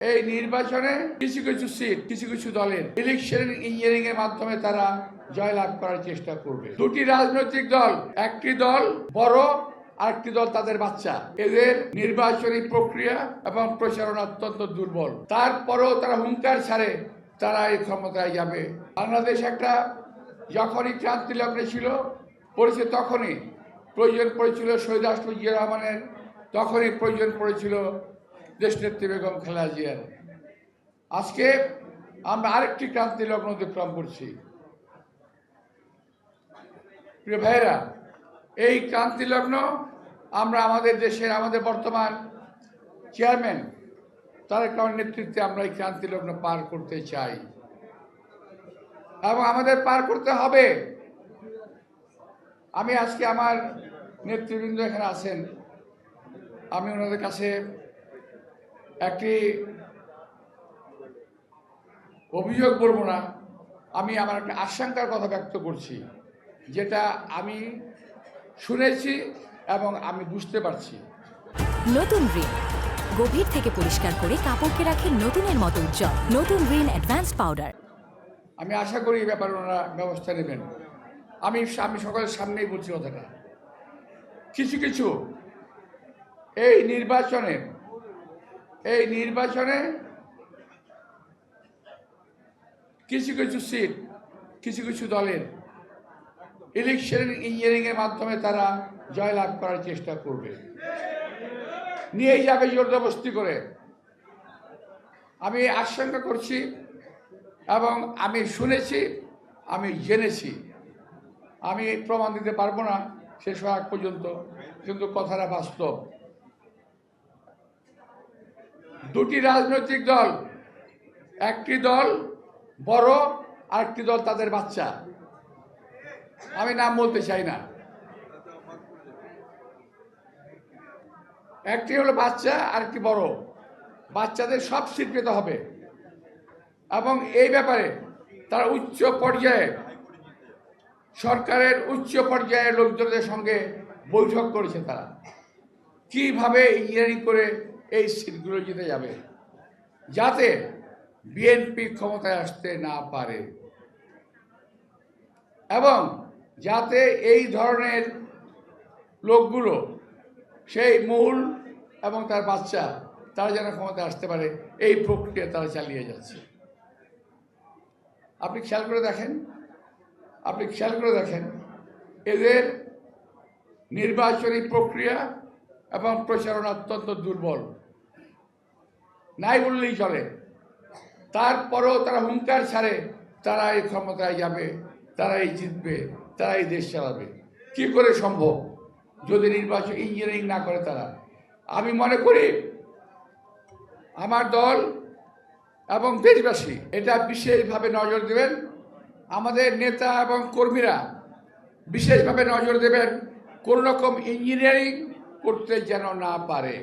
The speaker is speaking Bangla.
এই নির্বাচনে কিছু কিছু সিট কিছু কিছু দলের ইলেকশন ইঞ্জিনিয়ারিং এর মাধ্যমে তারা জয়লাভ করার চেষ্টা করবে। দুটি রাজনৈতিক দল, একটি দল বড়, আরেকটি দল তাদের বাচ্চা। এদের নির্বাচনী প্রক্রিয়া এবং প্রচারণা অত্যন্ত দুর্বল। তারপরেও তারা হুঙ্কার ছাড়ে তারা এই ক্ষমতায় যাবে। বাংলাদেশ একটা যখনই ক্রান্তি লগ্নে ছিল পড়েছে, তখনই প্রয়োজন পড়েছিল শহীদ রাষ্ট্রপতি জিয়া রহমানের, তখনই প্রয়োজন পড়েছিল দেশনেত্রী বেগম খালেদা জিয়ার। আজকে আমরা আরেকটি ক্রান্তি লগ্ন অতিক্রম করছি। প্রিয় ভাইয়েরা, এই ক্রান্তি লগ্ন আমরা আমাদের দেশের আমাদের বর্তমান চেয়ারম্যান তারেক রহমানের নেতৃত্বে আমরা এই ক্রান্তি লগ্ন পার করতে চাই এবং আমাদের পার করতে হবে। আমি আজকে আমার নেতৃবৃন্দ এখানে আছেন, আমি ওনাদের কাছে একটি অভিযোগ বলবো না, আমি আমার একটা আশঙ্কার কথা ব্যক্ত করছি, যেটা আমি শুনেছি এবং আমি বুঝতে পারছি। নতুন রিন গভীর থেকে পরিষ্কার করে কাপড়কে রাখে নতুনের মতো উজ্জ্বল। নতুন রিন অ্যাডভান্সড পাউডার। আমি আশা করি এই ব্যাপারে ওনারা ব্যবস্থা নেবেন। আমি সকলের সামনেই বলছি কথাটা। কিছু কিছু এই নির্বাচনে কিছু কিছু সিট কিছু কিছু দলের ইলেকশন ইঞ্জিনিয়ারিং এর মাধ্যমে তারা জয়লাভ করার চেষ্টা করবে, নিয়েই যাবে জোরদস্তি করে। আমি আশঙ্কা করছি এবং আমি শুনেছি, আমি জেনেছি। আমি প্রমাণ দিতে পারবো না শেষ হওয়ার আগ পর্যন্ত, কিন্তু কথাটা বাস্তব। দুটি রাজনৈতিক দল, একটি দল বড়, আরেকটি দল তাদের বাচ্চা। আমি নাম বলতে চাই না। একটি হলো বাচ্চা, আরেকটি বড়। বাচ্চাদের সব সিট পেতে হবে এবং এই ব্যাপারে তারা উচ্চ পর্যায়ে সরকারের উচ্চ পর্যায়ের লোকজনদের সঙ্গে বৈঠক করেছে। তারা কিভাবে ইঞ্জিনিয়ারিং করে এই সিটগুলো জিতে যাবে, যাতে বিএনপি ক্ষমতায় আসতে না পারে এবং যাতে এই ধরনের লোকগুলো, সেই মূল এবং তার বাচ্চা, তারা যেন ক্ষমতায় আসতে পারে, এই প্রক্রিয়া তারা চালিয়ে যাচ্ছে। আপনি খেয়াল করে দেখেন এদের নির্বাচনী প্রক্রিয়া এবং প্রচারণা অত্যন্ত দুর্বল, নাই বললেই চলে। তারপরেও তারা হুঙ্কার ছাড়ে তারা এই ক্ষমতায় যাবে, তারাই জিতবে, তারাই দেশ চালাবে। কি করে সম্ভব যদি নির্বাচন ইঞ্জিনিয়ারিং না করে তারা? আমি মনে করি আমার দল এবং দেশবাসী এটা বিশেষভাবে নজর দেবেন। আমাদের নেতা এবং কর্মীরা বিশেষভাবে নজর দেবেন কোন রকম ইঞ্জিনিয়ারিং করতে যেন না পারে।